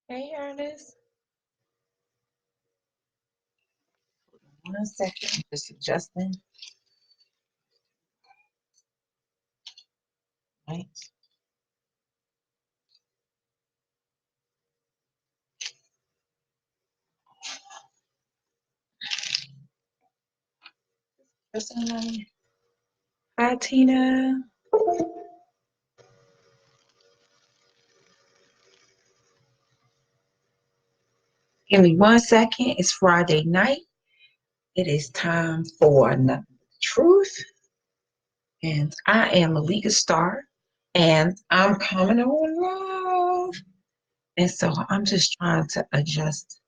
Hey, Ernest. 1 second. I'm just adjusting. Right. Hi, Tina. Give me 1 second. It's Friday night. It is time for Nothing But Truth. And I am Malika Star. And I'm coming on live. And so I'm just trying to adjust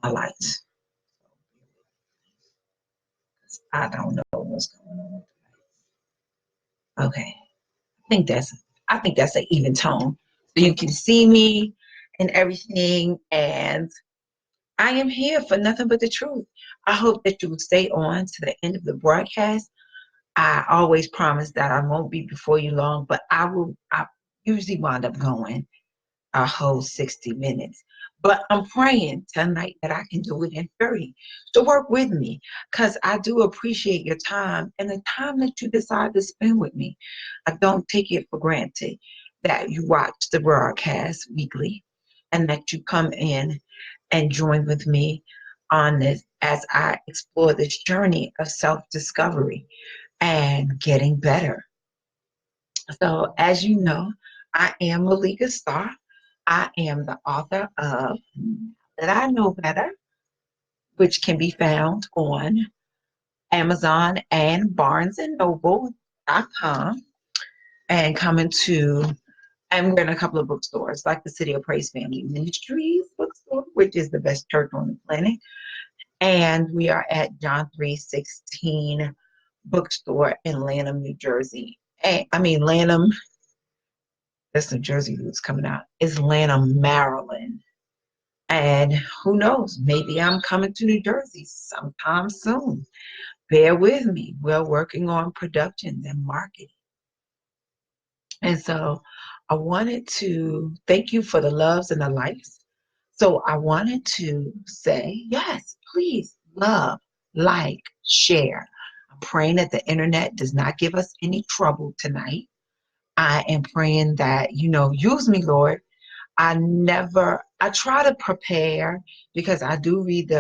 my lights. I don't know what's going on. Okay. I think that's an even tone. So you can see me and everything. And I am here for nothing but the truth. I hope that you will stay on to the end of the broadcast. I always promise that I won't be before you long, but I usually wind up going a whole 60 minutes. But I'm praying tonight that I can do it in 30. So work with me because I do appreciate your time and the time that you decide to spend with me. I don't take it for granted that you watch the broadcast weekly and that you come in and join with me on this as I explore this journey of self discovery and getting better. So, as you know, I am Malika Starr. I am the author of That I Know Better, which can be found on Amazon and BarnesandNoble.com and coming to, and we're in a couple of bookstores like the City of Praise Family Ministries bookstore, which is the best church on the planet. And we are at John 3:16 bookstore in Lanham, New Jersey. Lanham, there's some Jersey roots coming out. It's Lanham, Maryland. And who knows, maybe I'm coming to New Jersey sometime soon. Bear with me. We're working on productions and marketing. And so I wanted to thank you for the loves and the likes. So I wanted to say, yes, please love, like, share. I'm praying that the internet does not give us any trouble tonight. I am praying that, use me, Lord. I try to prepare because I do read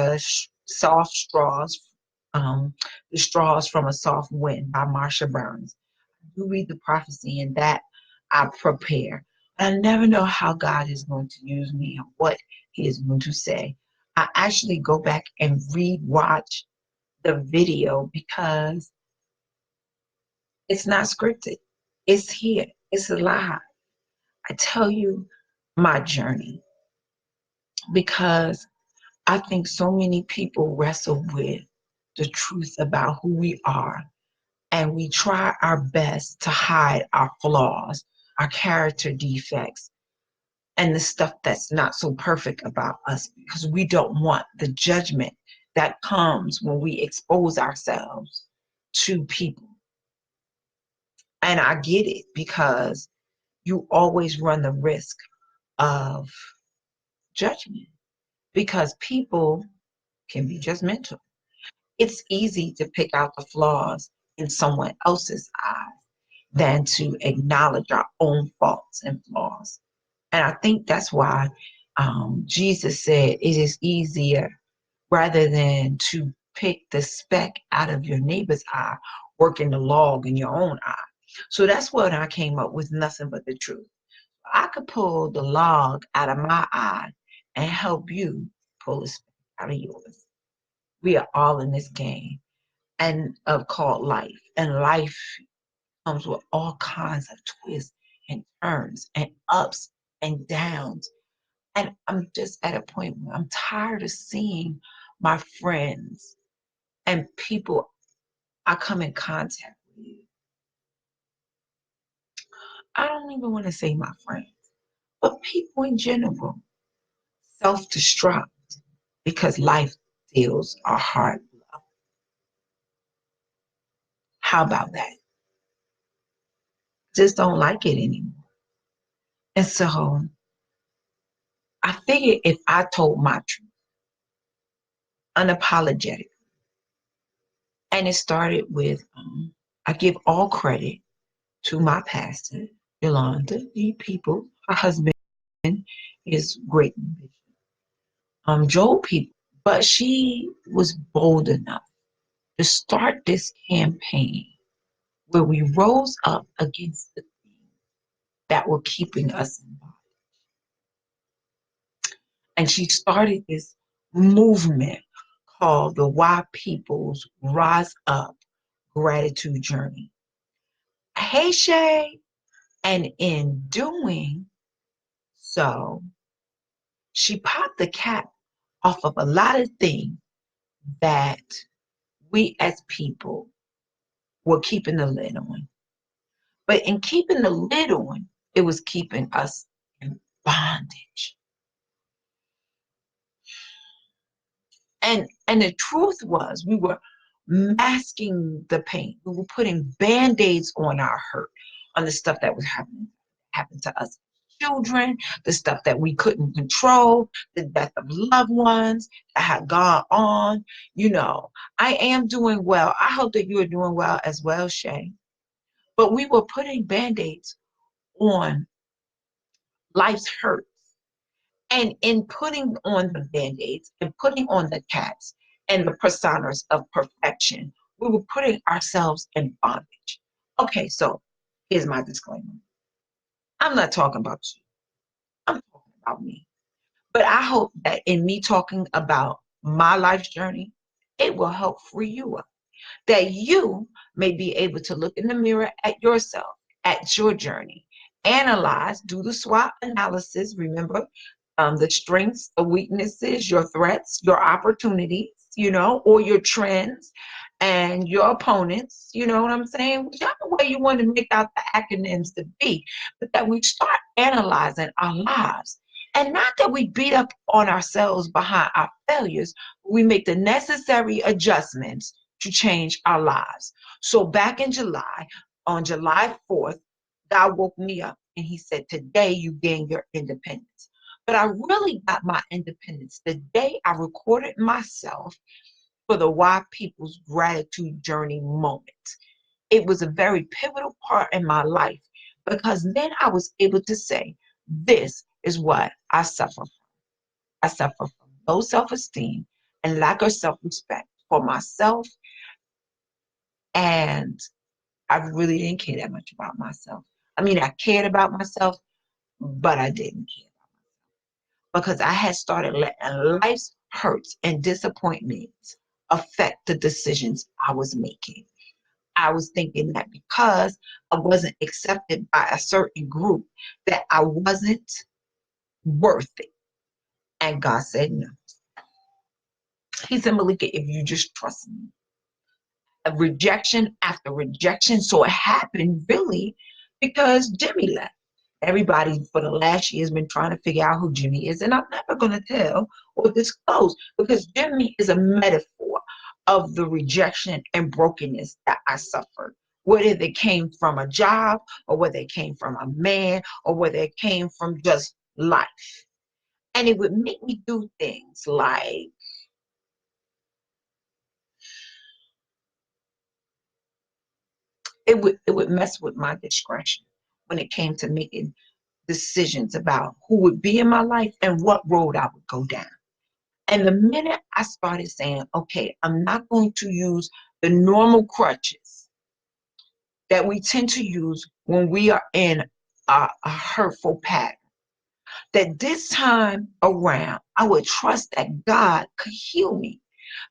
Soft Straws, The Straws from a Soft Wind by Marsha Burns. I do read the prophecy and that I prepare. I never know how God is going to use me or what he is going to say. I actually go back and watch the video because it's not scripted. It's here. It's alive. I tell you my journey because I think so many people wrestle with the truth about who we are, and we try our best to hide our flaws, our character defects, and the stuff that's not so perfect about us because we don't want the judgment that comes when we expose ourselves to people. And I get it because you always run the risk of judgment because people can be judgmental. It's easy to pick out the flaws in someone else's eyes than to acknowledge our own faults and flaws. And I think that's why Jesus said it is easier rather than to pick the speck out of your neighbor's eye, working the log in your own eye. So that's what I came up with, nothing but the truth. I could pull the log out of my eye and help you pull the speck out of yours. We are all in this game and called life. And life comes with all kinds of twists and turns and ups and downs. And I'm just at a point where I'm tired of seeing my friends and people I come in contact with. I don't even want to say my friends, but people in general self destruct because life deals a hard blow. How about that? Just don't like it anymore. And so I figured if I told my truth, unapologetic, and it started with, I give all credit to my pastor, Yolanda D. People. Her husband is great, Joel People. But she was bold enough to start this campaign where we rose up against the things that were keeping us in bondage. And she started this movement called the Why People's Rise Up Gratitude Journey. Hey, Shay. And in doing so, she popped the cap off of a lot of things that we as people were keeping the lid on. But in keeping the lid on, it was keeping us in bondage. And the truth was we were masking the pain. We were putting band-aids on our hurt, on the stuff that was happened to us children, the stuff that we couldn't control, the death of loved ones that had gone on. I am doing well. I hope that you are doing well as well, Shay. But we were putting band-aids on life's hurt. And in putting on the band-aids and putting on the caps and the personas of perfection, we were putting ourselves in bondage. Okay, so here's my disclaimer. I'm not talking about you. I'm talking about me. But I hope that in me talking about my life's journey, it will help free you up. That you may be able to look in the mirror at yourself, at your journey, analyze, do the SWOT analysis. Remember, the strengths, the weaknesses, your threats, your opportunities, or your trends and your opponents. You know what I'm saying? Whichever way you want to make out the acronyms to be, but that we start analyzing our lives. And not that we beat up on ourselves behind our failures, we make the necessary adjustments to change our lives. So back in July, on July 4th, God woke me up and he said, today you gain your independence. But I really got my independence the day I recorded myself for the Why People's Gratitude Journey moment. It was a very pivotal part in my life because then I was able to say, this is what I suffer from. I suffer from low self-esteem and lack of self-respect for myself. And I really didn't care that much about myself. I mean, I cared about myself, but I didn't care because I had started letting life's hurts and disappointments affect the decisions I was making. I was thinking that because I wasn't accepted by a certain group, that I wasn't worth it. And God said no. He said, Malika, if you just trust me. A rejection after rejection. So it happened really because Jimmy left. Everybody for the last year has been trying to figure out who Jimmy is, and I'm never going to tell or disclose because Jimmy is a metaphor of the rejection and brokenness that I suffered. Whether they came from a job or whether it came from a man or whether it came from just life. And it would make me do things like it would mess with my discretion when it came to making decisions about who would be in my life and what road I would go down. And the minute I started saying, okay, I'm not going to use the normal crutches that we tend to use when we are in a hurtful pattern, that this time around, I would trust that God could heal me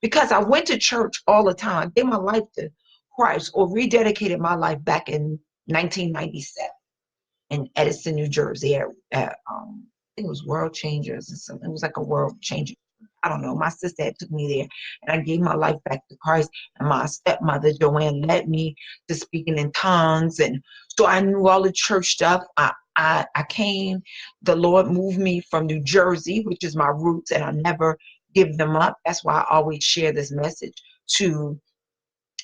because I went to church all the time, gave my life to Christ or rededicated my life back in 1997 in Edison, New Jersey I think it was World Changers or something. It was like a World Changer. I don't know. My sister had took me there and I gave my life back to Christ. And my stepmother, Joanne, led me to speaking in tongues. And so I knew all the church stuff. I came, the Lord moved me from New Jersey, which is my roots, and I never give them up. That's why I always share this message to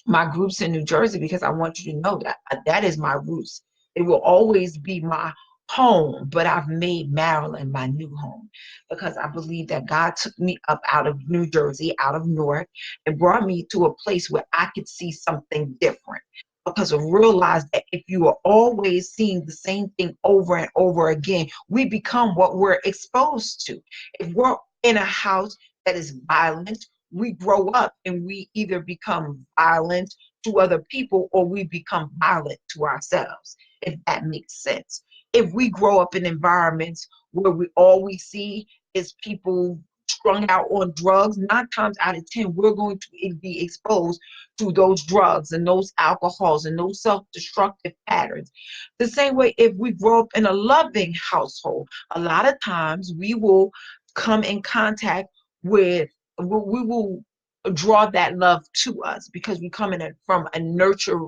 my groups in New Jersey because I want you to know that that is my roots. It will always be my home, but I've made Maryland my new home because I believe that God took me up out of New Jersey, out of Newark, and brought me to a place where I could see something different. Because I realized that if you are always seeing the same thing over and over again, we become what we're exposed to. If we're in a house that is violent, we grow up and we either become violent to other people or we become violent to ourselves, if that makes sense. If we grow up in environments where we all we see is people strung out on drugs, 9 times out of 10, we're going to be exposed to those drugs and those alcohols and those self-destructive patterns. The same way, if we grow up in a loving household, a lot of times we will come in contact with, we will draw that love to us because we come in from a nurture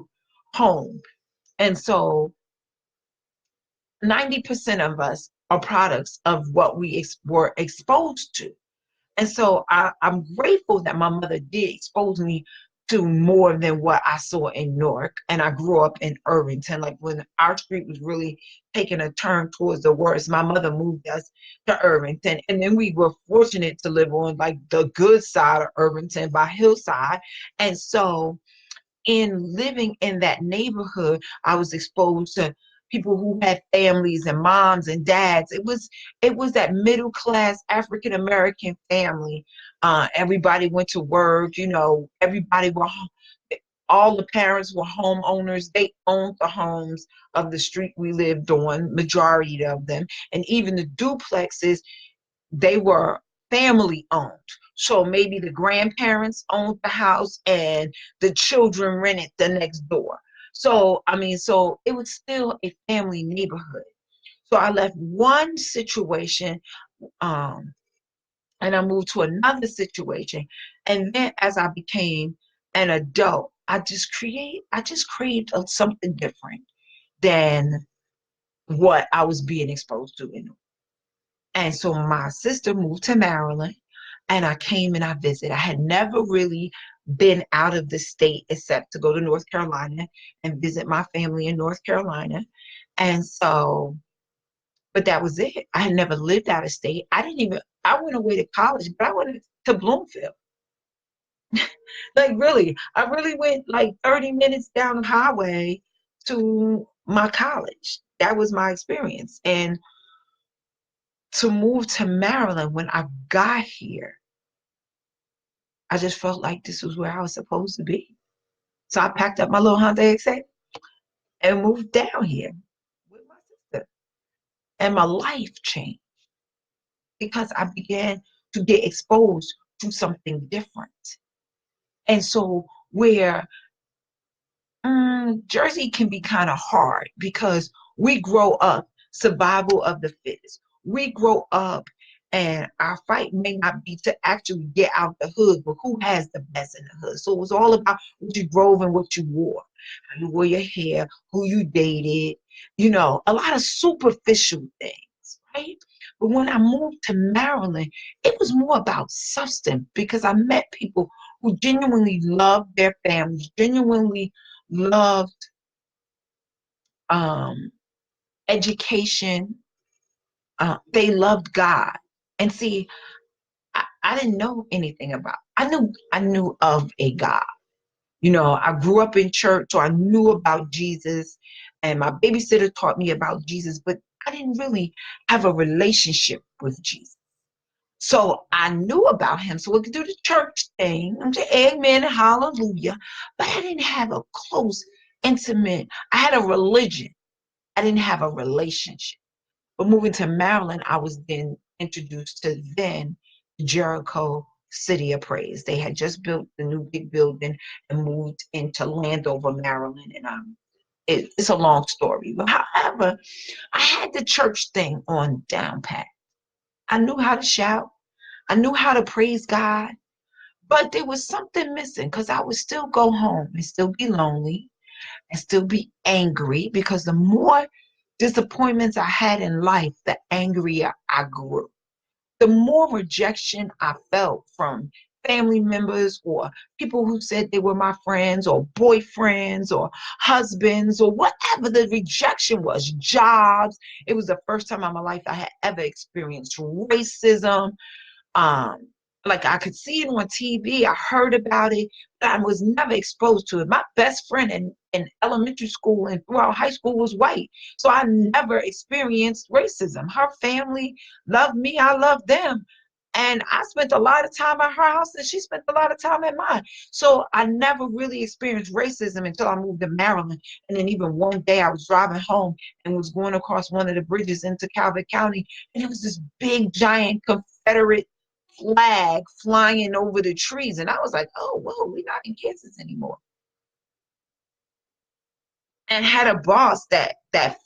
home. And so 90% of us are products of what we were exposed to. And so I'm grateful that my mother did expose me to more than what I saw in Newark. And I grew up in Irvington. Like when our street was really taking a turn towards the worst, my mother moved us to Irvington. And then we were fortunate to live on like the good side of Irvington by Hillside. And so in living in that neighborhood, I was exposed to people who had families and moms and dads. It was that middle class African American family. Everybody went to work. Everybody were. All the parents were homeowners. They owned the homes of the street we lived on, majority of them, and even the duplexes, they were family owned. So maybe the grandparents owned the house and the children rented the next door. So, I mean, so it was still a family neighborhood. So I left one situation, um, and I moved to another situation. And then as I became an adult, I just craved something different than what I was being exposed to in. And so my sister moved to Maryland and I came and I visited. I had never really been out of the state except to go to North Carolina and visit my family in North Carolina. And so, but that was it. I had never lived out of state. I went away to college, but I went to Bloomfield. Like really, I really went like 30 minutes down the highway to my college. That was my experience. And to move to Maryland, when I got here, I just felt like this was where I was supposed to be. So I packed up my little Hyundai Excel and moved down here with my sister. And my life changed because I began to get exposed to something different. And so where Jersey can be kind of hard because we grow up survival of the fittest. We grow up and our fight may not be to actually get out the hood, but who has the best in the hood. So it was all about what you drove and what you wore. How you wore your hair, who you dated, a lot of superficial things, right? But when I moved to Maryland, it was more about substance because I met people who genuinely loved their families, genuinely loved um, education. They loved God. And see, I didn't know anything about. I knew of a God. I grew up in church, so I knew about Jesus, and my babysitter taught me about Jesus, but I didn't really have a relationship with Jesus. So I knew about him. So we could do the church thing. I'm saying amen, hallelujah. But I didn't have a close, intimate, I had a religion. I didn't have a relationship. But moving to Maryland, I was then introduced to then Jericho City of Praise. They had just built the new big building and moved into Landover, Maryland. And it's a long story. But however, I had the church thing on down pat. I knew how to shout. I knew how to praise God. But there was something missing because I would still go home and still be lonely and still be angry because the more disappointments I had in life, the angrier I grew. The more rejection I felt from family members or people who said they were my friends or boyfriends or husbands or whatever the rejection was, jobs. It was the first time in my life I had ever experienced racism. um like I could see it on TV, I heard about it, but I was never exposed to it. My best friend in elementary school and throughout high school was white, so I never experienced racism. Her family loved me, I loved them, and I spent a lot of time at her house and she spent a lot of time at mine. So I never really experienced racism until I moved to Maryland. And then even one day I was driving home and was going across one of the bridges into Calvert County, and it was this big giant Confederate flag flying over the trees. And I was like, oh, whoa, we're not in Kansas anymore. And had a boss that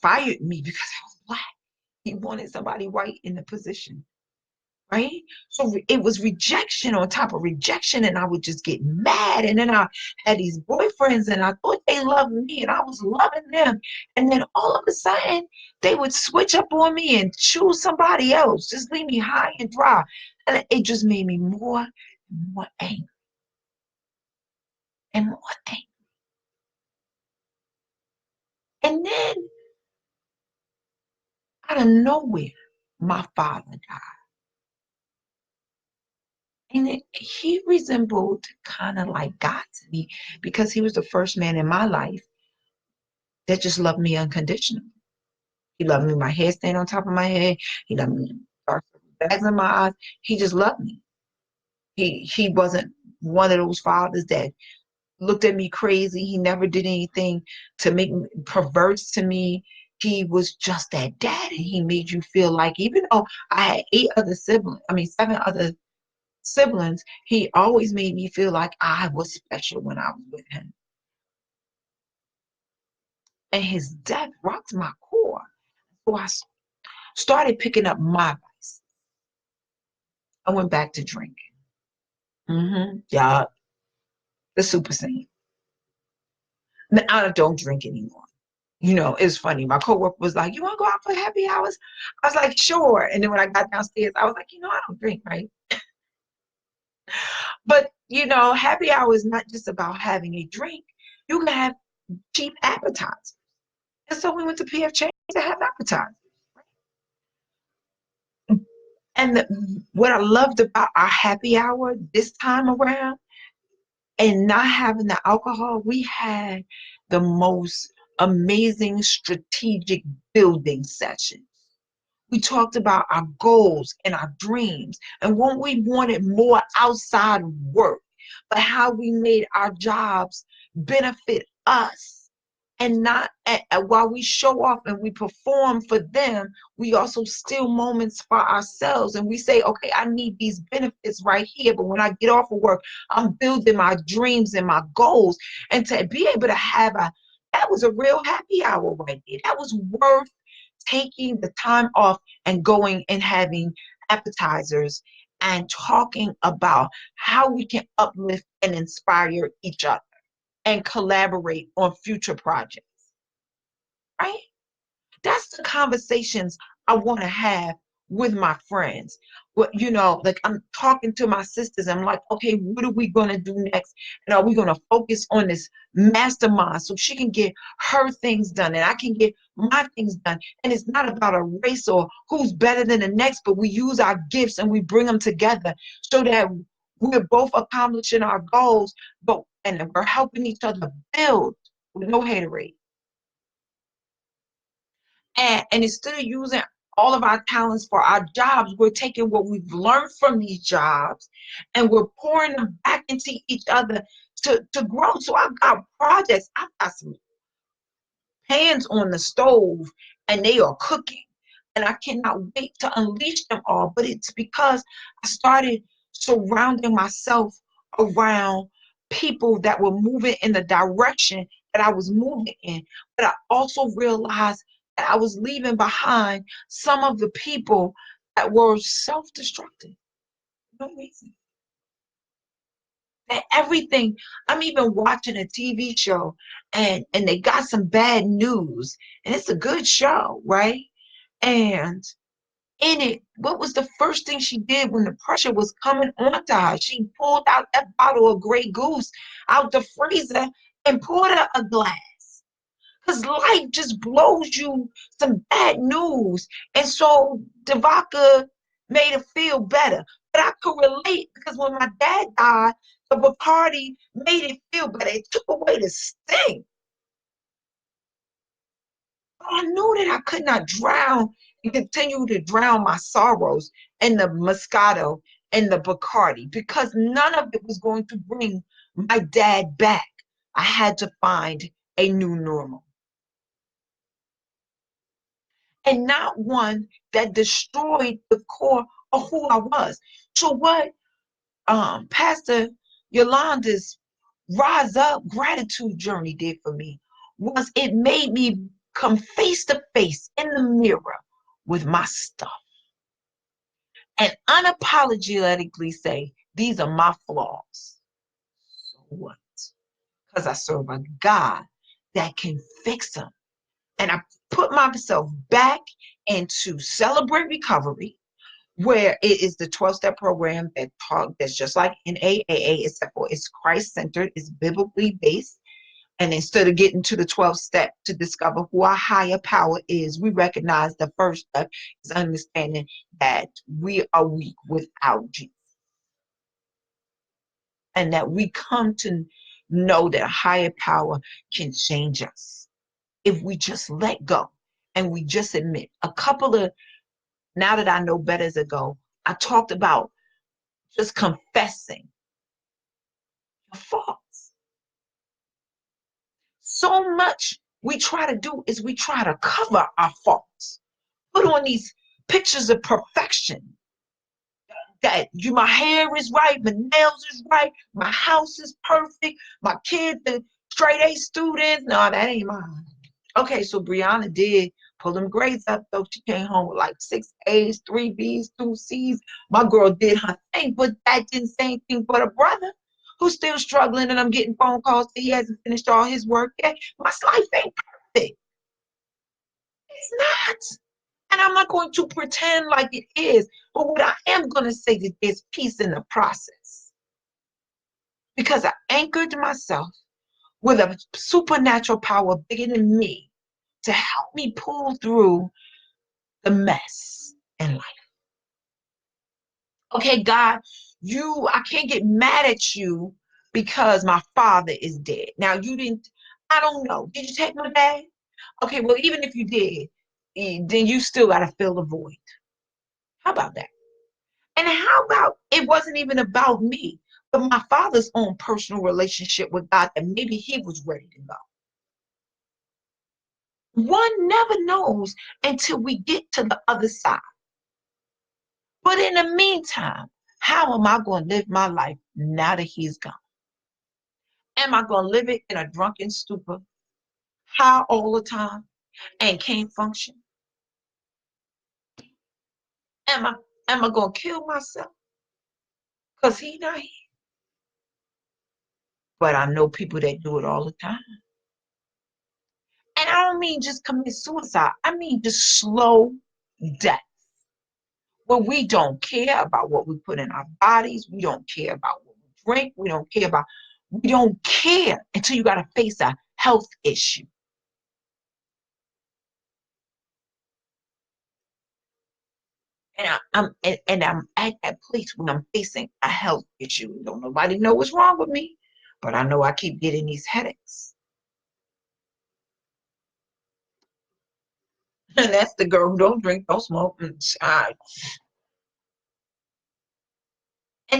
fired me because I was black. He wanted somebody white in the position, right? So it was rejection on top of rejection, and I would just get mad. And then I had these boyfriends, and I thought they loved me, and I was loving them. And then all of a sudden, they would switch up on me and choose somebody else, just leave me high and dry. And it just made me more and more angry and more angry. And then out of nowhere, my father died. And he resembled kind of like God to me because he was the first man in my life that just loved me unconditionally. He loved me with my hair staying on top of my head. He loved me with dark bags in my eyes. He just loved me. He wasn't one of those fathers that looked at me crazy. He never did anything to make me perverse to me. He was just that dad, and he made you feel like, even though I had seven other siblings, he always made me feel like I was special when I was with him. And his death rocked my core. So I started picking up my vice. I went back to drinking. Yeah, the super saiyan. I don't drink anymore. It's funny. My coworker was like, "You want to go out for happy hours?" I was like, "Sure." And then when I got downstairs, I was like, I don't drink, right? But happy hour is not just about having a drink. You can have cheap appetizers. And so we went to PF Chang's to have appetizers. And what I loved about our happy hour this time around, and not having the alcohol, we had the most amazing strategic building session. We talked about our goals and our dreams and what we wanted more outside of work, but how we made our jobs benefit us. And not while we show off and we perform for them, we also steal moments for ourselves. And we say, okay, I need these benefits right here. But when I get off of work, I'm building my dreams and my goals. And to be able to have that was a real happy hour right there. That was worth taking the time off and going and having appetizers and talking about how we can uplift and inspire each other and collaborate on future projects, right? That's the conversations I want to have with my friends. Like I'm talking to my sisters. I'm like, okay, what are we going to do next? And are we going to focus on this mastermind so she can get her things done and I can get my things done? And it's not about a race or who's better than the next, but we use our gifts and we bring them together so that we're both accomplishing our goals, and we're helping each other build with no haterade. And instead of using all of our talents for our jobs, we're taking what we've learned from these jobs and we're pouring them back into each other to grow. So I've got projects, I've got some pans on the stove and they are cooking. And I cannot wait to unleash them all. But it's because I started surrounding myself around people that were moving in the direction that I was moving in. But I also realized that I was leaving behind some of the people that were self-destructive. No reason. That everything, I'm even watching a TV show and they got some bad news and it's a good show, right? And in it, what was the first thing she did when the pressure was coming onto her? She pulled out that bottle of Grey Goose out the freezer and poured her a glass. Because life just blows you some bad news. And so the vodka made her feel better. But I could relate because when my dad died, the Bacardi made it feel better. It took away the sting. But I knew that I could not drown and continue to drown my sorrows in the Moscato and the Bacardi because none of it was going to bring my dad back. I had to find a new normal and not one that destroyed the core of who I was. So what Pastor Yolanda's Rise Up gratitude journey did for me was it made me come face to face in the mirror with my stuff and unapologetically say, these are my flaws. So what? Because I serve a God that can fix them. And I put myself back into Celebrate Recovery, where it is the 12-step program that's just like in AAA, except for it's Christ-centered, it's biblically based. And instead of getting to the 12th step to discover who our higher power is, we recognize the first step is understanding that we are weak without Jesus. And that we come to know that a higher power can change us if we just let go and we just admit. Now that I know better ago, I talked about just confessing your faults. So much we try to do is we try to cover our faults, put on these pictures of perfection. That my hair is right, my nails is right, my house is perfect, my kids are straight A students. No, that ain't mine. Okay, so Brianna did pull them grades up, though. She came home with like 6 A's, 3 B's, 2 C's. My girl did her thing, but that didn't say anything but a brother who's still struggling, and I'm getting phone calls that he hasn't finished all his work yet. My life ain't perfect. It's not. And I'm not going to pretend like it is. But what I am going to say is there's peace in the process. Because I anchored myself with a supernatural power bigger than me to help me pull through the mess in life. Okay, God, I can't get mad at you because my father is dead. Now, I don't know. Did you take my dad? Okay, well, even if you did, then you still got to fill the void. How about that? And how about it wasn't even about me, but my father's own personal relationship with God that maybe he was ready to go. One never knows until we get to the other side. But in the meantime, how am I going to live my life now that he's gone? Am I going to live it in a drunken stupor, high all the time, and can't function? Am I going to kill myself because he's not here? But I know people that do it all the time. And I don't mean just commit suicide. I mean just slow death. Where we don't care about what we put in our bodies. We don't care about what we drink. We don't care until you got to face a health issue. And I'm at that place when I'm facing a health issue. Don't nobody know what's wrong with me, but I know I keep getting these headaches. And that's the girl who don't drink, don't smoke, and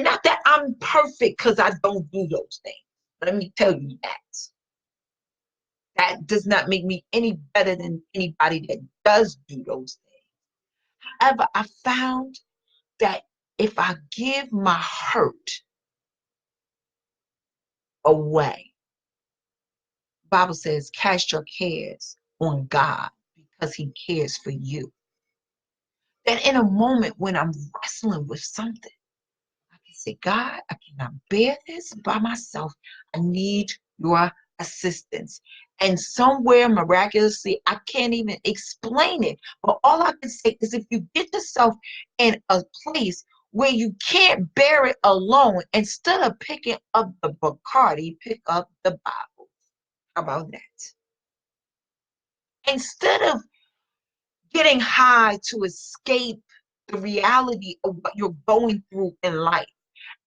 not that I'm perfect because I don't do those things. Let me tell you that. That does not make me any better than anybody that does do those things. However, I found that if I give my hurt away, the Bible says, cast your cares on God because he cares for you. That in a moment when I'm wrestling with something, I can say, God, I cannot bear this by myself. I need your assistance. And somewhere miraculously, I can't even explain it. But all I can say is if you get yourself in a place where you can't bear it alone, instead of picking up the Bacardi, pick up the Bible. How about that? Instead of getting high to escape the reality of what you're going through in life.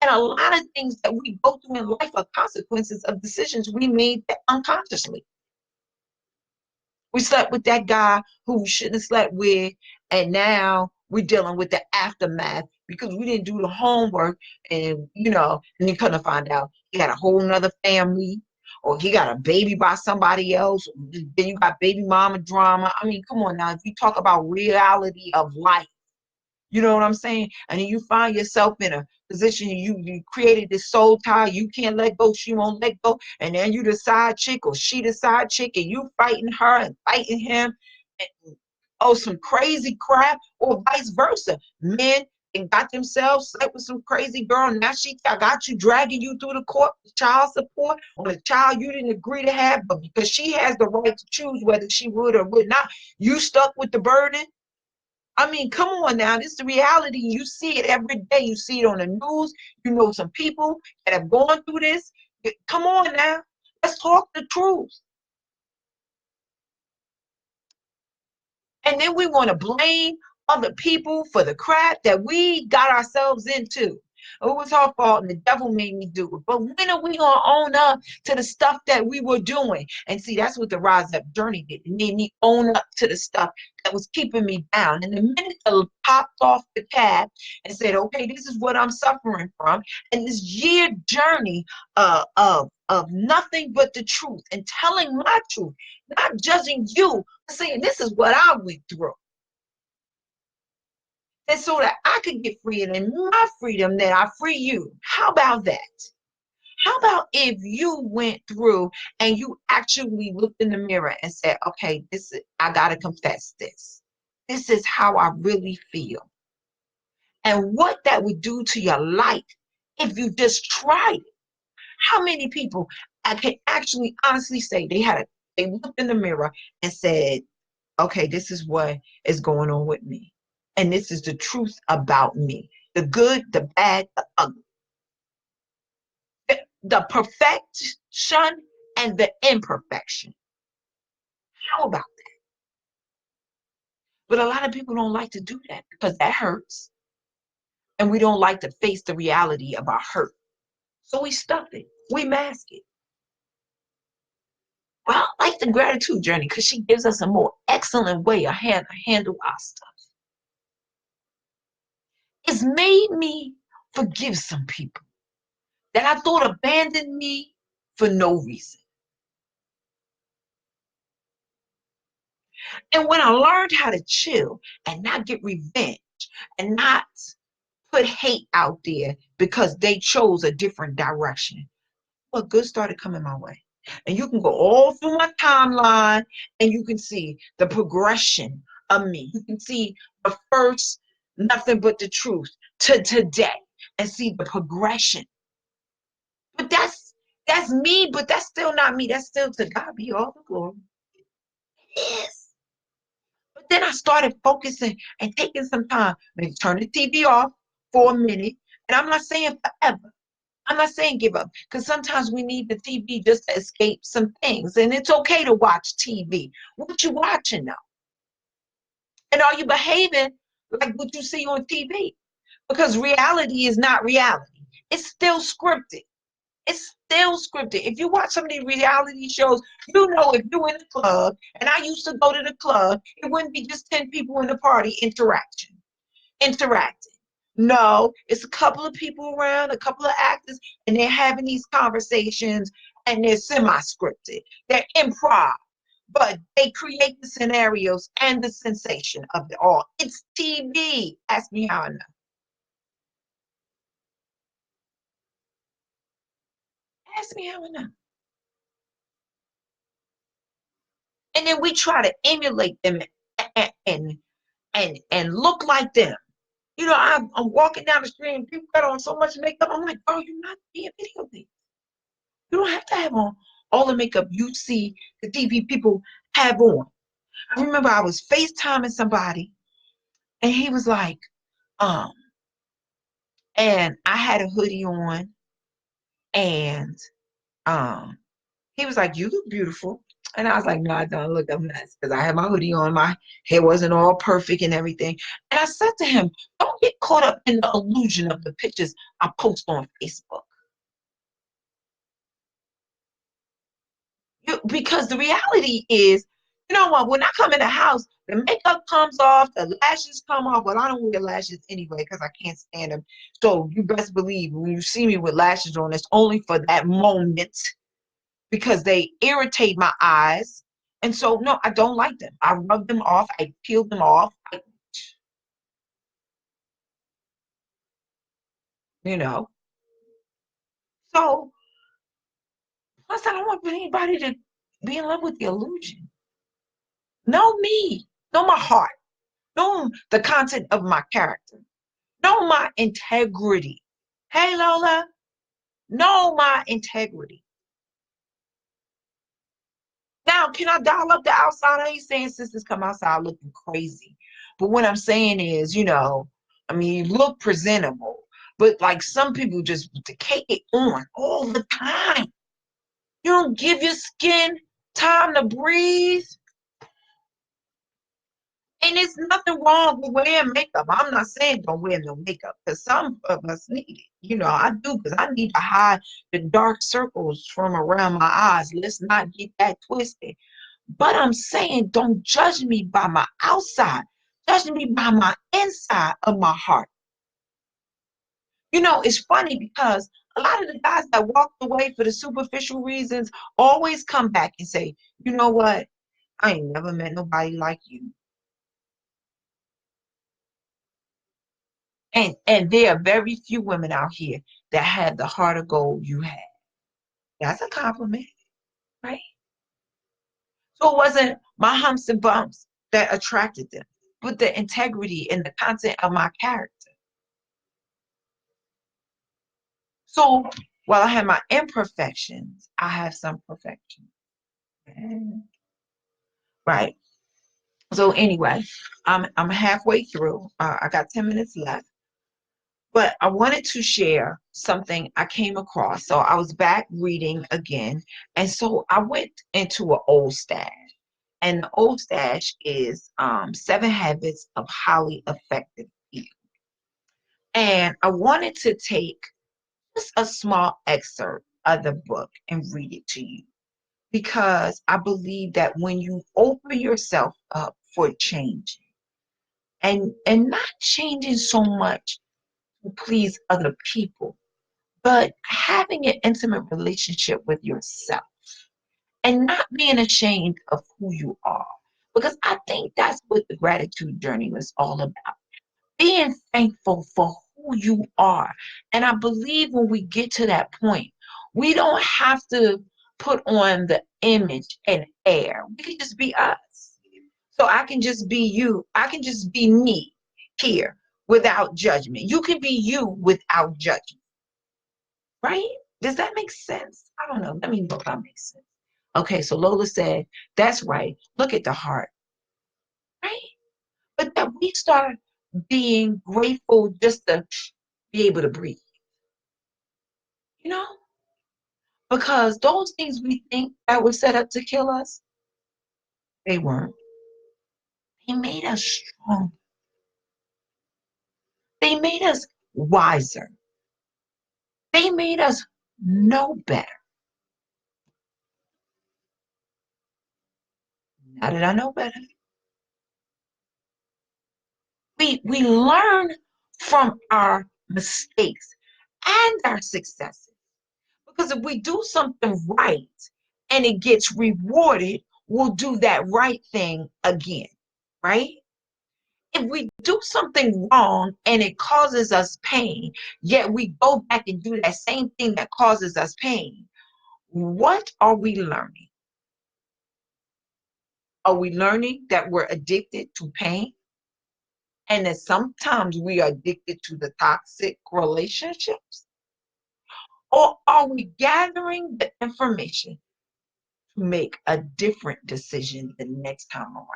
And a lot of things that we go through in life are consequences of decisions we made unconsciously. We slept with that guy who we shouldn't have slept with, and now we're dealing with the aftermath because we didn't do the homework, and and you couldn't find out he had a whole nother family, or he got a baby by somebody else. Then you got baby mama drama. I mean, come on now. If you talk about reality of life, you know what I'm saying? And then you find yourself in a position, you created this soul tie, you can't let go, she won't let go. And then you the side chick or she the side chick, and you fighting her and fighting him. And, oh, some crazy crap, or vice versa. Men and got themselves slept with some crazy girl. And now she got you, dragging you through the court with child support on a child you didn't agree to have, but because she has the right to choose whether she would or would not, you stuck with the burden. I mean, come on now. This is the reality. You see it every day. You see it on the news. You know some people that have gone through this. Come on now. Let's talk the truth. And then we want to blame other people for the crap that we got ourselves into. It was our fault and the devil made me do it. But when are we going to own up to the stuff that we were doing? And see, that's what the Rise Up journey did. It made me own up to the stuff that was keeping me down. And the minute I popped off the cab and said, okay, this is what I'm suffering from. And this year journey of nothing but the truth and telling my truth, not judging you, but saying this is what I went through. And so that I could get free, and in my freedom, that I free you. How about that? How about if you went through and you actually looked in the mirror and said, okay, I gotta confess this. This is how I really feel. And what that would do to your life if you just tried it. How many people I can actually honestly say they looked in the mirror and said, okay, this is what is going on with me. And this is the truth about me. The good, the bad, the ugly. The perfection and the imperfection. How about that? But a lot of people don't like to do that because that hurts. And we don't like to face the reality of our hurt. So we stuff it. We mask it. Well, I like the gratitude journey because she gives us a more excellent way to handle our stuff. It's made me forgive some people that I thought abandoned me for no reason. And when I learned how to chill and not get revenge and not put hate out there because they chose a different direction, well, good started coming my way. And you can go all through my timeline and you can see the progression of me. You can see the first Nothing But the Truth to today and see the progression. But that's me, but that's still not me. That's still to God be all the glory. It is. But then I started focusing and taking some time, maybe turn the TV off for a minute. And I'm not saying forever. I'm not saying give up, because sometimes we need the TV just to escape some things. And it's okay to watch TV. What you watching now? And are you behaving like what you see on TV? Because reality is not reality. It's still scripted. It's still scripted. If you watch some of these reality shows, you know if you're in the club, and I used to go to the club, it wouldn't be just 10 people in the party interacting. No, it's a couple of people around, a couple of actors, and they're having these conversations, and they're semi-scripted. They're improv, but they create the scenarios and the sensation of it all. It's TV. Ask me how I know. Ask me how I know. And then we try to emulate them and look like them. I'm walking down the street and people got on so much makeup. I'm like, oh, you're not being videotaped. You don't have to have on all the makeup you see the TV people have on. I remember I was FaceTiming somebody and he was like, um, and I had a hoodie on and um he was like, "You look beautiful." And I was like, "No, I don't look a mess," because I had my hoodie on, my hair wasn't all perfect and everything. And I said to him, "Don't get caught up in the illusion of the pictures I post on Facebook. Because the reality is, you know what, when I come in the house, the makeup comes off, the lashes come off. Well, I don't wear lashes anyway because I can't stand them. So you best believe when you see me with lashes on, it's only for that moment because they irritate my eyes. And so, no, I don't like them. I rub them off. I peel them off. You know. So, plus, I don't want anybody to be in love with the illusion. Know me. Know my heart. Know the content of my character. Know my integrity. Hey, Lola. Know my integrity. Now, can I dial up the outside? I ain't saying sisters come outside looking crazy. But what I'm saying is, I mean, you look presentable. But like some people just take it on all the time. You don't give your skin time to breathe. And there's nothing wrong with wearing makeup. I'm not saying don't wear no makeup because some of us need it. I do because I need to hide the dark circles from around my eyes. Let's not get that twisted. But I'm saying don't judge me by my outside. Judge me by my inside of my heart. It's funny because a lot of the guys that walked away for the superficial reasons always come back and say, you know what? I ain't never met nobody like you. And there are very few women out here that have the heart of gold you have. That's a compliment, right? So it wasn't my humps and bumps that attracted them, but the integrity and the content of my character. So while I have my imperfections, I have some perfection. Right. So anyway, I'm halfway through. I got 10 minutes left. But I wanted to share something I came across. So I was back reading again. And so I went into an old stash. And the old stash is Seven Habits of Highly Effective People. And I wanted to take just a small excerpt of the book and read it to you because I believe that when you open yourself up for change and not changing so much to please other people, but having an intimate relationship with yourself and not being ashamed of who you are. Because I think that's what the gratitude journey was all about. Being thankful for who you are. And I believe when we get to that point, we don't have to put on the image and air. We can just be us. So I can just be you. I can just be me here without judgment. You can be you without judgment. Right? Does that make sense? I don't know. Let me know if that makes sense. Okay, so Lola said, that's right. Look at the heart, right? But that we start being grateful just to be able to breathe, you know? Because those things we think that were set up to kill us, they weren't. They made us strong. They made us wiser. They made us know better. Now that I know better, we learn from our mistakes and our successes. Because if we do something right and it gets rewarded, we'll do that right thing again, right? If we do something wrong and it causes us pain, yet we go back and do that same thing that causes us pain, what are we learning? Are we learning that we're addicted to pain and that sometimes we are addicted to the toxic relationships? Or are we gathering the information to make a different decision the next time around.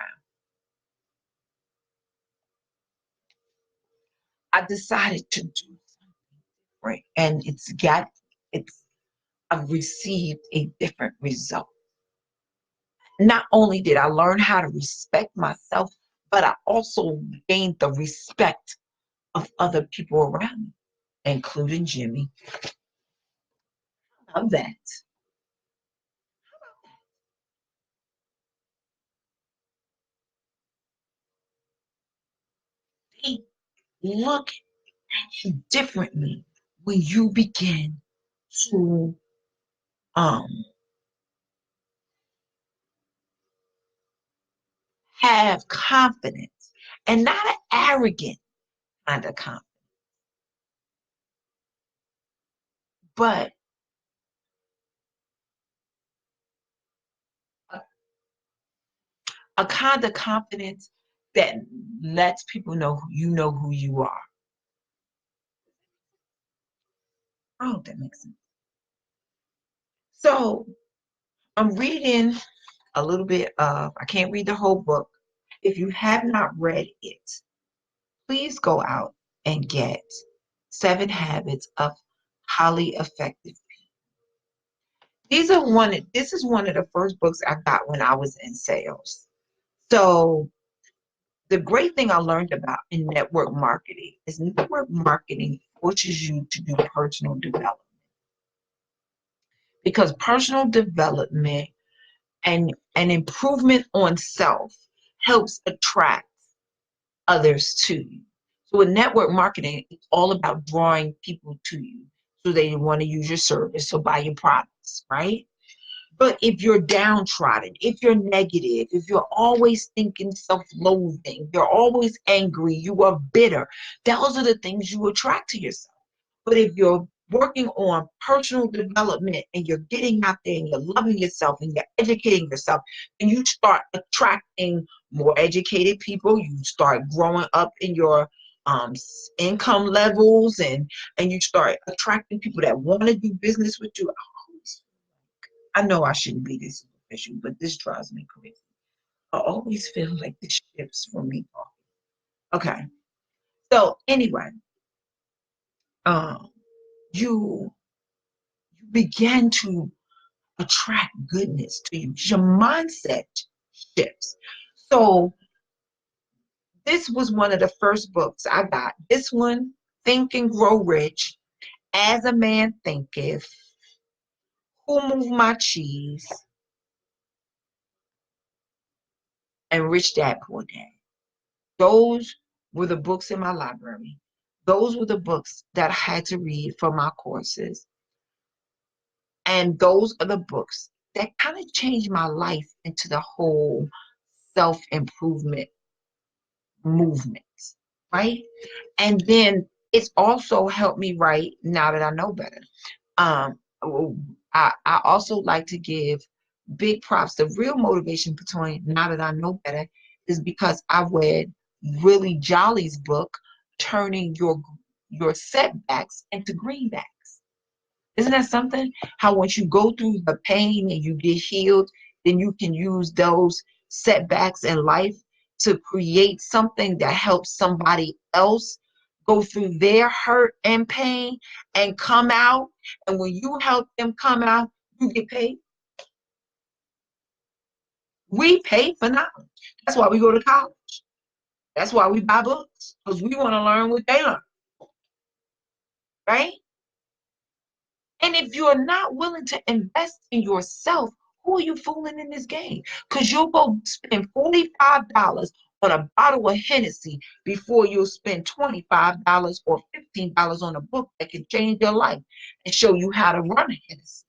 I decided to do something different, and I've received a different result. Not only did I learn how to respect myself, but I also gained the respect of other people around me, including Jimmy. Of that. They look at you differently when you begin to um, have confidence, and not an arrogant kind of confidence, but a, a kind of confidence that lets people know who you are. I hope that makes sense. So I'm reading a little bit of, I can't read the whole book. If you have not read it, please go out and get Seven Habits of Highly Effective. This is one of the first books I got when I was in sales. So the great thing I learned about in network marketing is network marketing forces you to do personal development, because personal development and an improvement on self helps attract others to you. So with network marketing, it's all about drawing people to you so they want to use your service, so buy your products, right? But if you're downtrodden, if you're negative, if you're always thinking self-loathing, you're always angry, you are bitter, those are the things you attract to yourself. But if you're working on personal development and you're getting out there and you're loving yourself and you're educating yourself, and you start attracting more educated people, you start growing up in your um, income levels, and you start attracting people that want to do business with you. I know I shouldn't be this superficial, but this drives me crazy. I always feel like the shifts for me. Okay. So anyway, um, you you begin to attract goodness to you. Your mindset shifts. So this was one of the first books I got. This one, Think and Grow Rich, As a Man Thinketh, Who Moved My Cheese, and Rich Dad Poor Dad. Those were the books in my library. Those were the books that I had to read for my courses. And those are the books that kind of changed my life into the whole self-improvement movement, right? And then it's also helped me write now that I know better. Um, I also like to give big props. The real motivation between now that I know better is because I read Really Jolly's book, Turning Your Setbacks into Greenbacks. Isn't that something? How once you go through the pain and you get healed, then you can use those setbacks in life to create something that helps somebody else go through their hurt and pain and come out. And when you help them come out, you get paid. We pay for knowledge. That's why we go to college. That's why we buy books, because we want to learn what they learn, right? And if you're not willing to invest in yourself, who are you fooling in this game? Because you'll go spend $45 on a bottle of Hennessy before you'll spend $25 or $15 on a book that can change your life and show you how to run a Hennessy.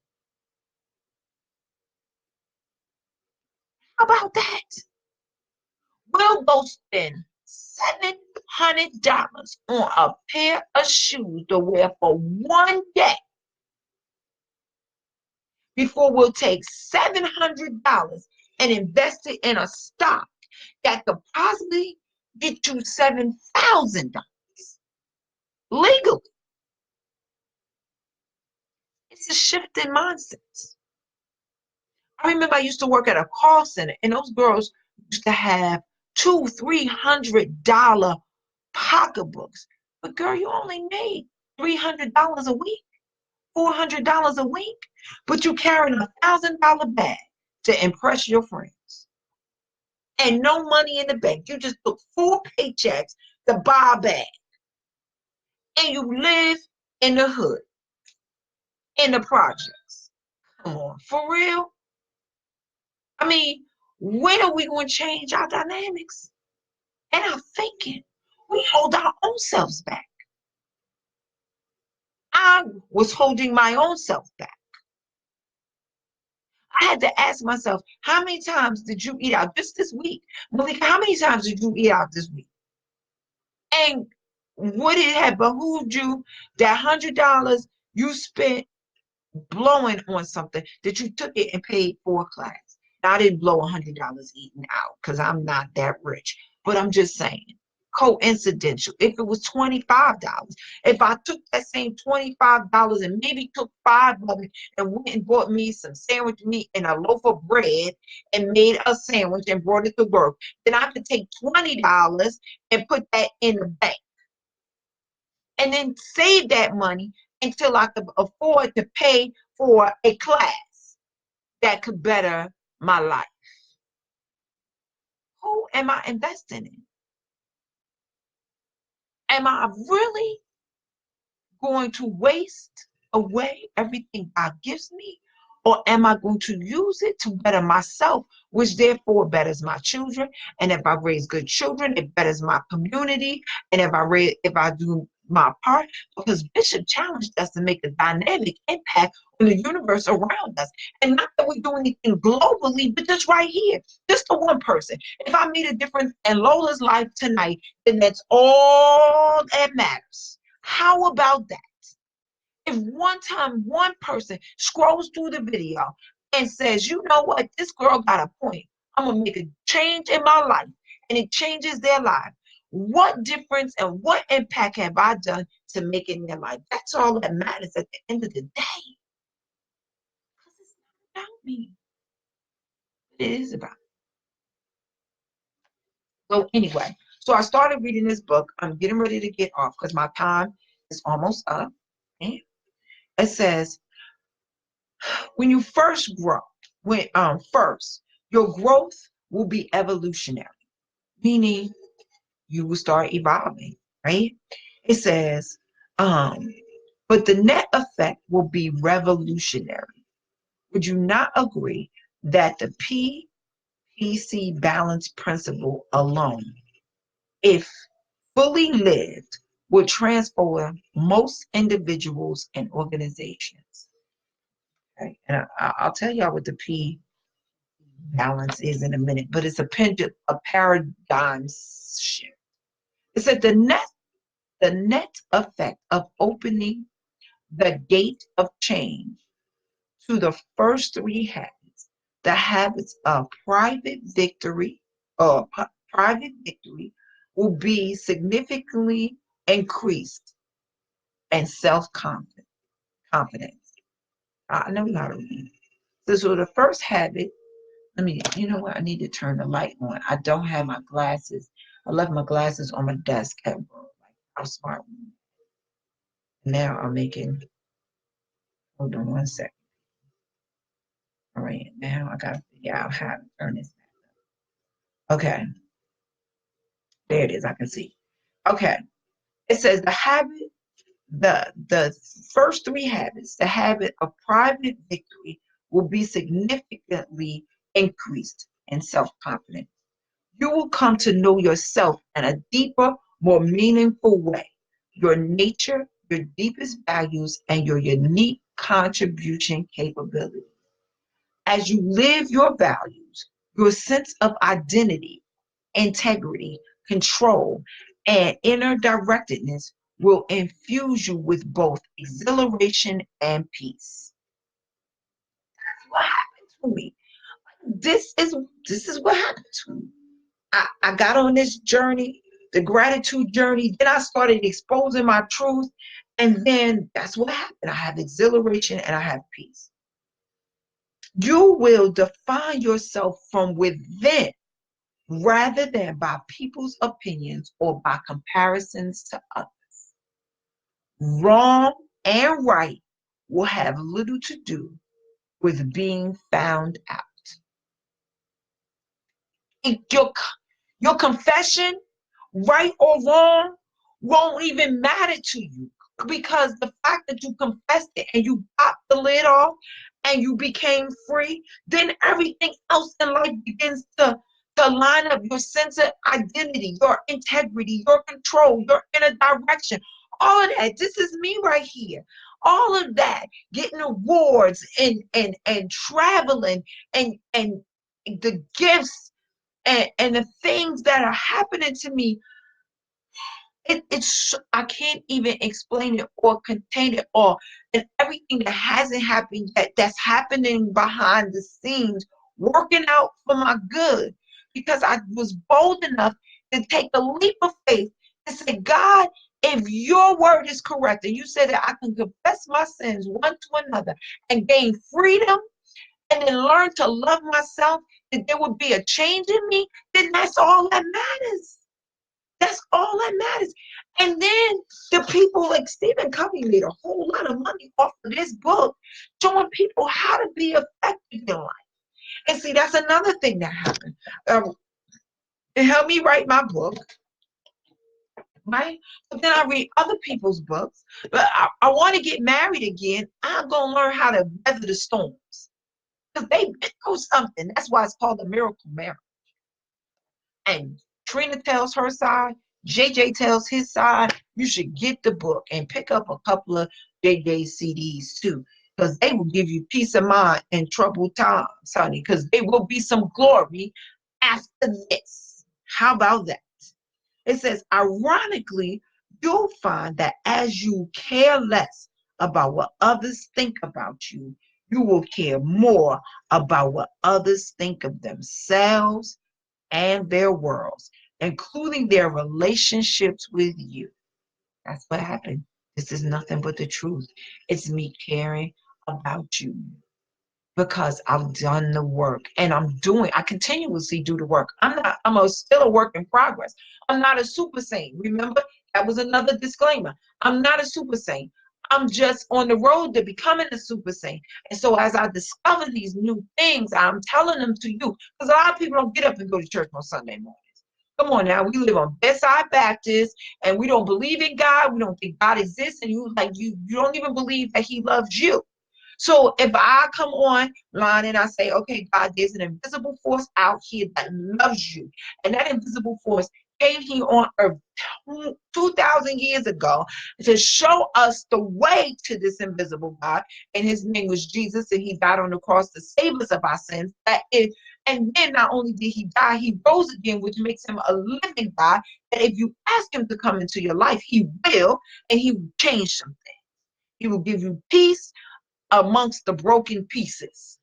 How about that? We'll go spend $700 on a pair of shoes to wear for one day before we'll take $700 and invest it in a stock that could possibly get you $7,000 legally. It's a shift in mindsets. I remember I used to work at a call center, and those girls used to have $200-300 pocketbooks. But girl, you only made $300 a week, $400 a week, but you carrying $1,000 bag to impress your friends, and no money in the bank. You just took 4 paychecks to buy a bag, and you live in the hood, in the projects. Come on, for real? I mean, when are we going to change our dynamics and our thinking? We hold our own selves back. I was holding my own self back. I had to ask myself, how many times did you eat out just this week? Malika, how many times did you eat out this week? And would it have behooved you that $100 you spent blowing on something that you took it and paid for a class? Now, I didn't blow $100 eating out because I'm not that rich, but I'm just saying, coincidental. If it was $25, if I took that same $25 and maybe took 5 of it and went and bought me some sandwich meat and a loaf of bread and made a sandwich and brought it to work, then I could take $20 and put that in the bank and then save that money until I could afford to pay for a class that could better my life. Who am I investing in? Am I really going to waste away everything God gives me? Or am I going to use it to better myself, which therefore betters my children? And if I raise good children, it betters my community. And if I do my part, because Bishop challenged us to make a dynamic impact on the universe around us. And not that we do anything globally, but just right here, just the one person. If I made a difference in Lola's life tonight, then that's all that matters. How about that? If one time one person scrolls through the video and says, you know what, this girl got a point, I'm going to make a change in my life, and it changes their life, what difference and what impact have I done to make in their life? That's all that matters at the end of the day. Because it's not about me. It is about me. So anyway, so I started reading this book. I'm getting ready to get off because my time is almost up. And it says, when you first grow, first, your growth will be evolutionary, meaning you will start evolving, right? It says, but the net effect will be revolutionary. Would you not agree that the PPC balance principle alone, if fully lived, would transform most individuals and organizations? Okay? And I'll tell y'all what the P balance is in a minute, but it's a paradigm shift. It said the net effect of opening the gate of change to the first 3 habits, the habits of private victory will be significantly increased and self-confidence. I know how to read. So the first habit, you know what? I need to turn the light on. I don't have my glasses. I left my glasses on my desk at work. Like, how smart. Now I'm making, hold on one second. All right, now I gotta figure out how to turn this back up. Okay, there it is, I can see. Okay, it says the first 3 habits, the habit of private victory will be significantly increased in self-confidence. You will come to know yourself in a deeper, more meaningful way. Your nature, your deepest values, and your unique contribution capability. As you live your values, your sense of identity, integrity, control, and inner directedness will infuse you with both exhilaration and peace. That's what happened to me. This is what happened to me. I got on this journey, the gratitude journey. Then I started exposing my truth. And then that's what happened. I have exhilaration and I have peace. You will define yourself from within rather than by people's opinions or by comparisons to others. Wrong and right will have little to do with being found out. Your confession, right or wrong, won't even matter to you because the fact that you confessed it and you popped the lid off and you became free, then everything else in life begins to line up your sense of identity, your integrity, your control, your inner direction. All of that. This is me right here. All of that, getting awards and traveling and the gifts and the things that are happening to me, it's I can't even explain it or contain it all. And everything that hasn't happened yet, that's happening behind the scenes, working out for my good, because I was bold enough to take a leap of faith and say, God, if your word is correct, and you said that I can confess my sins one to another and gain freedom and then learn to love myself, that there would be a change in me, then that's all that matters. That's all that matters. And then the people like Stephen Covey made a whole lot of money off of this book, showing people how to be effective in life. And see, that's another thing that happened. It helped me write my book, right? But then I read other people's books. But I want to get married again. I'm going to learn how to weather the storms. Because they know something. That's why it's called a miracle marriage. And Trina tells her side, JJ tells his side. You should get the book and pick up a couple of JJ CDs too, because they will give you peace of mind in troubled times, honey, because there will be some glory after this. How about that? It says, ironically, you'll find that as you care less about what others think about you, you will care more about what others think of themselves and their worlds, including their relationships with you. That's what happened. This is nothing but the truth. It's me caring about you because I've done the work and I continuously do the work. Still a work in progress. I'm not a super saint. Remember, that was another disclaimer. I'm not a super saint. I'm just on the road to becoming a super saint. And so as I discover these new things, I'm telling them to you. Because a lot of people don't get up and go to church on Sunday mornings. Come on now, we live on Bedside Baptist and we don't believe in God. We don't think God exists, and you don't even believe that He loves you. So if I come online and I say, okay, God, there's an invisible force out here that loves you, and that invisible force came here on earth 2,000 years ago to show us the way to this invisible God, and his name was Jesus, and he died on the cross to save us of our sins. And then not only did he die, he rose again, which makes him a living God, that if you ask him to come into your life, he will, and he will change something. He will give you peace amongst the broken pieces.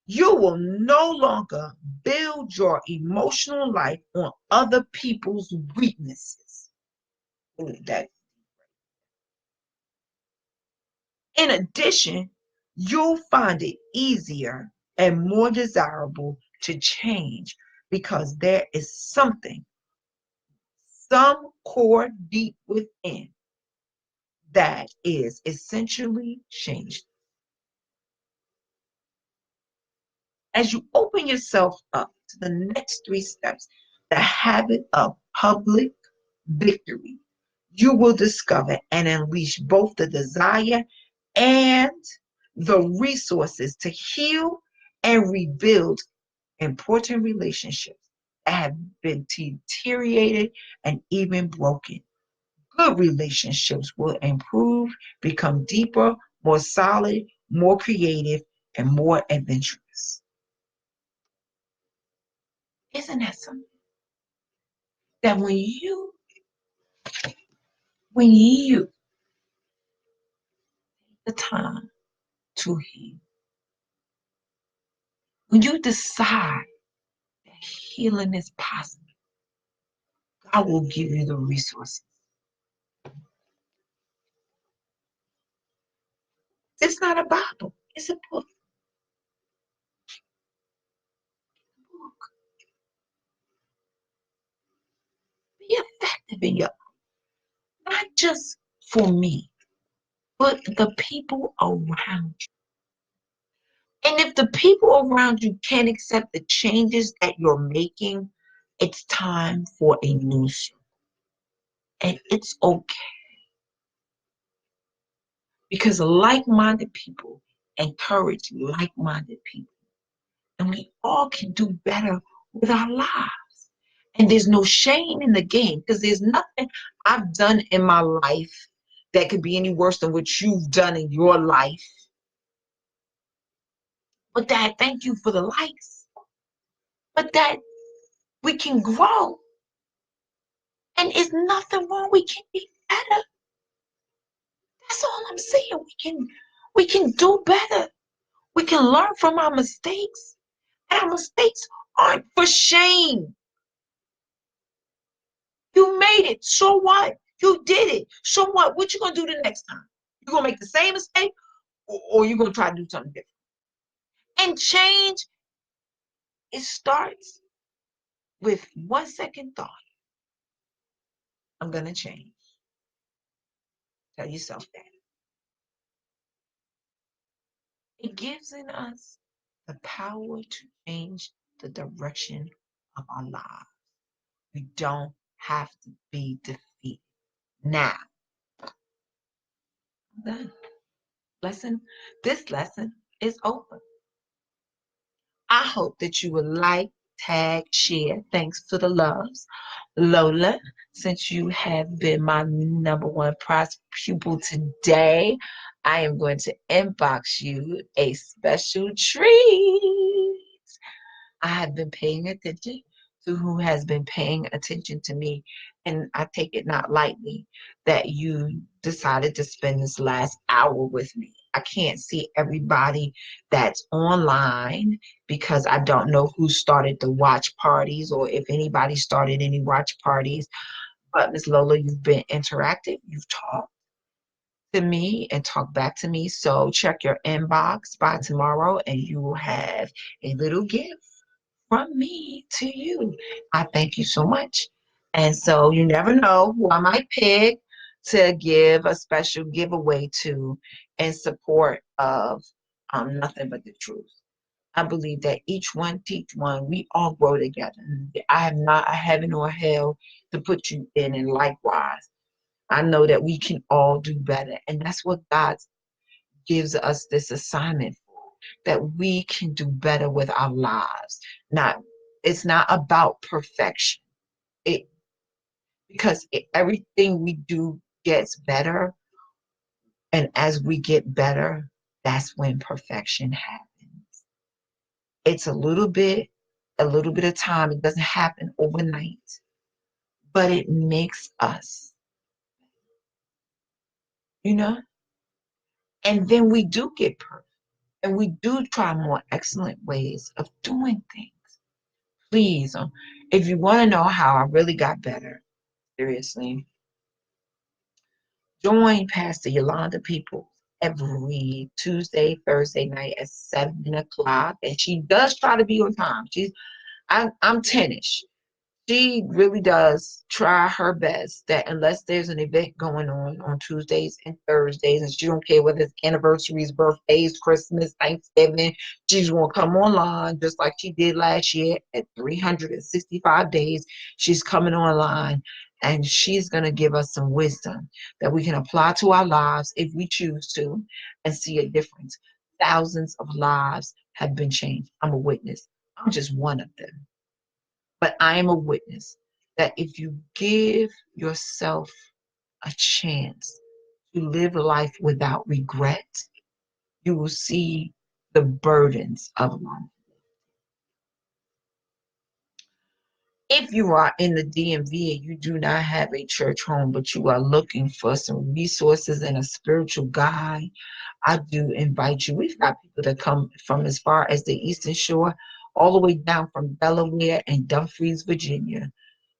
You will no longer build your emotional life on other people's weaknesses. That. In addition, you'll find it easier and more desirable to change because there is some core deep within that is essentially changed. As you open yourself up to the next three steps, the habit of public victory, you will discover and unleash both the desire and the resources to heal and rebuild important relationships that have been deteriorated and even broken. Good relationships will improve, become deeper, more solid, more creative, and more adventurous. Isn't that something? That when you take the time to heal, when you decide that healing is possible, God will give you the resources. It's not a Bible. It's a book. Be effective in your, not just for me, but the people around you. And if the people around you can't accept the changes that you're making, it's time for a new shift. And it's okay because like-minded people encourage like-minded people. And we all can do better with our lives. And there's no shame in the game because there's nothing I've done in my life that could be any worse than what you've done in your life. But Dad, thank you for the likes. But Dad, we can grow. And it's nothing wrong. We can be better. That's all I'm saying. We can do better. We can learn from our mistakes. And our mistakes aren't for shame. You made it. So what? You did it. So what? What you gonna do the next time? You gonna make the same mistake, or you gonna try to do something different? And change, it starts with 1 second thought. I'm gonna change. Tell yourself that. It gives in us the power to change the direction of our lives. We don't have to be defeated. Now, the this lesson is over. I hope that you will like, tag, share. Thanks for the loves. Lola, since you have been my number one prize pupil today, I am going to inbox you a special treat. I have been paying attention to who has been paying attention to me. And I take it not lightly that you decided to spend this last hour with me. I can't see everybody that's online because I don't know who started the watch parties or if anybody started any watch parties. But Miss Lola, you've been interactive. You've talked to me and talked back to me. So check your inbox by tomorrow and you will have a little gift from me to you. I thank you so much. And so you never know who I might pick to give a special giveaway to in support of Nothing But the Truth. I believe that each one teach one. We all grow together. I have not a heaven or hell to put you in, and likewise, I know that we can all do better, and that's what God gives us this assignment for, that we can do better with our lives. Not, it's not about perfection. It because everything we do gets better, and as we get better, that's when perfection happens. It's a little bit of time. It doesn't happen overnight, but it makes us, you know, and then we do get perfect, and we do try more excellent ways of doing things. Please, if you want to know how I really got better, seriously, join Pastor Yolanda Peoples every Tuesday, Thursday night at 7 o'clock. And she does try to be on time. I'm 10ish. She really does try her best that unless there's an event going on Tuesdays and Thursdays, and she don't care whether it's anniversaries, birthdays, Christmas, Thanksgiving, she's going to come online just like she did last year at 365 days. She's coming online and she's going to give us some wisdom that we can apply to our lives if we choose to and see a difference. Thousands of lives have been changed. I'm a witness. I'm just one of them. But I am a witness that if you give yourself a chance to live life without regret, you will see the burdens of life. If you are in the DMV and you do not have a church home, but you are looking for some resources and a spiritual guide, I do invite you. We've got people that come from as far as the Eastern Shore, all the way down from Delaware and Dumfries, Virginia,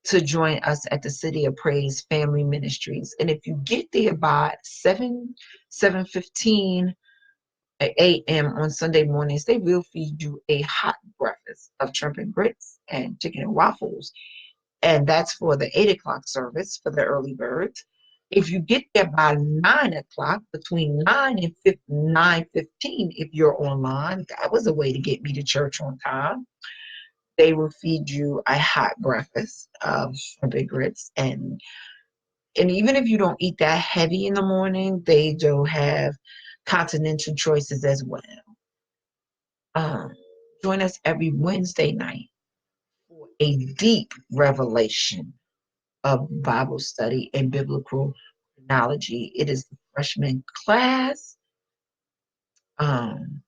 to join us at the City of Praise Family Ministries. And if you get there by 7:15, at 8 a.m. on Sunday mornings, they will feed you a hot breakfast of shrimp and grits and chicken and waffles. And that's for the 8 o'clock service for the early birds. If you get there by 9 o'clock, between 9 and 9:15, if you're online, that was a way to get me to church on time. They will feed you a hot breakfast of shrimp and grits, and even if you don't eat that heavy in the morning, they do have continental choices as well. Um, Join us every Wednesday night for a deep revelation of Bible study and biblical chronology. It is the freshman class. Um,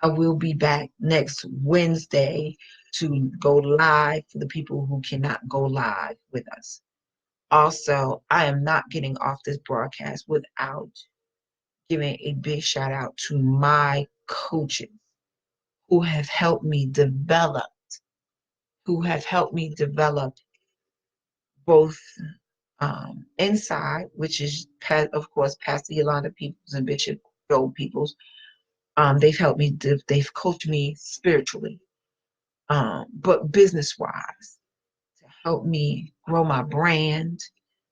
I will be back next Wednesday to go live for the people who cannot go live with us. Also, I am not getting off this broadcast without giving a big shout out to my coaches who have helped me develop, both inside, which is, of course, Pastor Yolanda Peoples and Bishop Joel Peoples. They've helped me, they've coached me spiritually, but business wise, to help me grow my brand,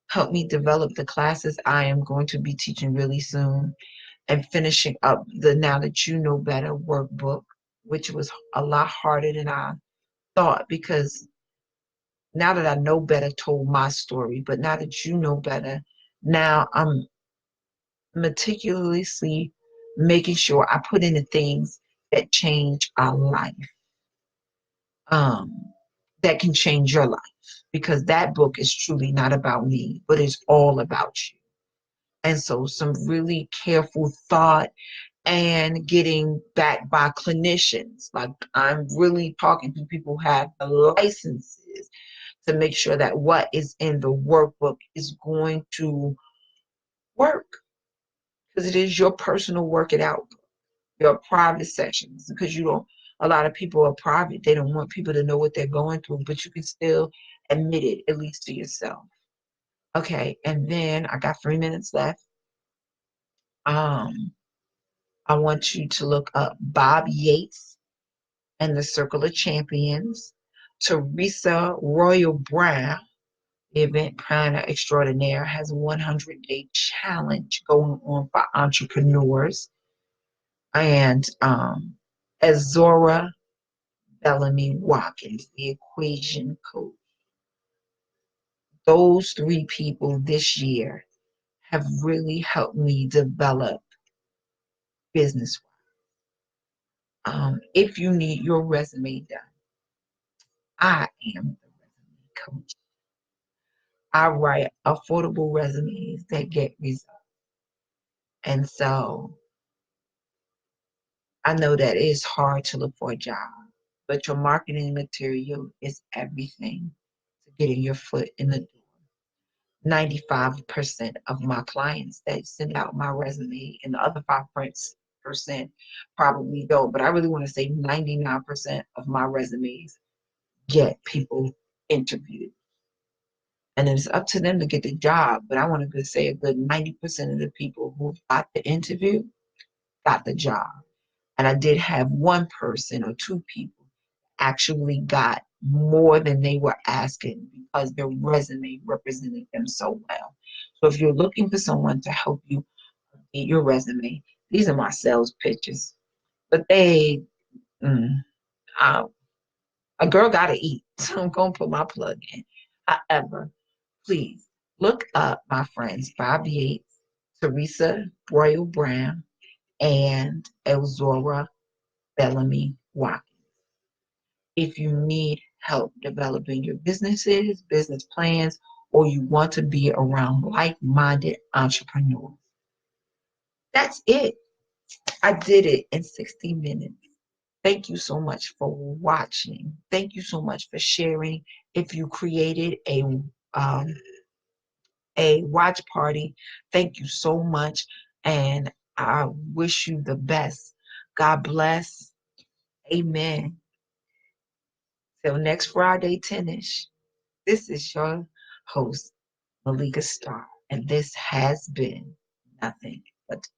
help me develop the classes I am going to be teaching really soon, and finishing up the Now That You Know Better workbook, which was a lot harder than I thought, because now that I know better, told my story, but now that you know better, now I'm meticulously making sure I put in the things that change our life, um, that can change your life, because that book is truly not about me, but it's all about you. And so some really careful thought and getting backed by clinicians. Like, I'm really talking to people who have the licenses to make sure that what is in the workbook is going to work, because it is your personal work it out, your private sessions, because you don't, a lot of people are private. They don't want people to know what they're going through, but you can still admit it, at least to yourself. Okay, and then I got 3 minutes left. Um, I want you to look up Bob Yates and the Circle of Champions. Teresa Royal Brown, the event planner extraordinaire, has a 100-day challenge going on for entrepreneurs. And Azora Bellamy Watkins, the equation coach. Those three people this year have really helped me develop business. If you need your resume done, I am the resume coach. I write affordable resumes that get results. And so I know that it's hard to look for a job, but your marketing material is everything to getting your foot in the door. 95% of my clients that send out my resume, and the other 5% probably don't, but I really want to say 99% of my resumes get people interviewed. And it's up to them to get the job, but I want to say a good 90% of the people who got the interview got the job. And I did have one person or two people actually got more than they were asking because their resume represented them so well. So if you're looking for someone to help you get your resume, these are my sales pitches. But uh, a girl got to eat. So I'm going to put my plug in. However, please look up my friends, Bob Yates, Teresa Royal Brown, and Elzora Bellamy Watkins. If you need help developing your businesses, business plans, or you want to be around like-minded entrepreneurs. That's it. I did it in 60 minutes. Thank you so much for watching. Thank you so much for sharing. If you created a watch party, thank you so much. And I wish you the best. God bless. Amen. Till next Friday, 10ish. This is your host, Malika Starr, and this has been Nothing But